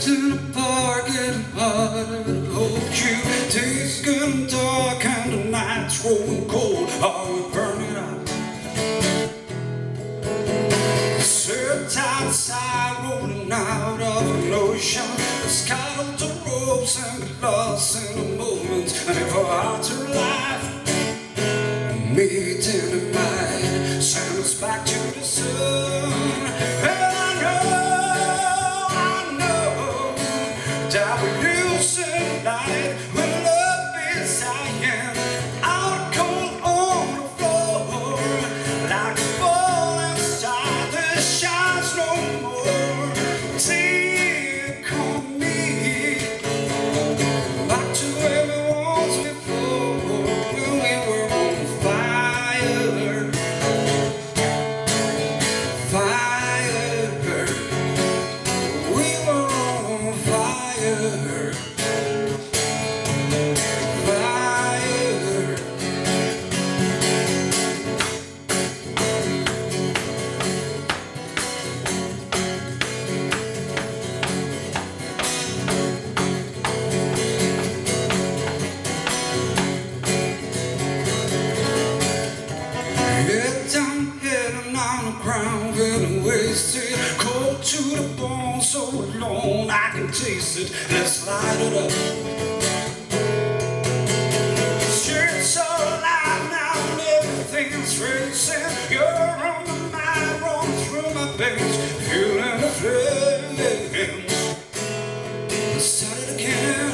Sat in a park getting harder to hold you. Days getting dark and the nights growing cold. Are we burning out? Sit outside rolling out of an ocean. It's caught the ropes and get lost in the moment. And if our hearts are alive, meet in the mind, send us back to the sun. And I know that we lose the light when love is dying. Out cold on the floor, like a falling star that shines no more. Take on me back to where we was before, when we were on fire. Fire, we were on fire. Fire. Head down, heading on the ground, feeling wasted, cold to the bone, so alone I can taste it. Let's light it up. Streets are alive now and everything's racing. You're on my mind, rolling through my veins, feeling the flames. Let's start it again.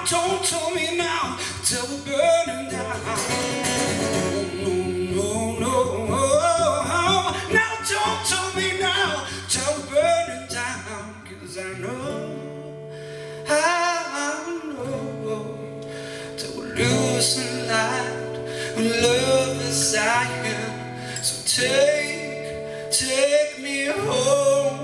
Don't tell me now till we're burning down. Now don't tell me now till we're burning down. 'Cause I know that we're losing light when love is dying. So take me home.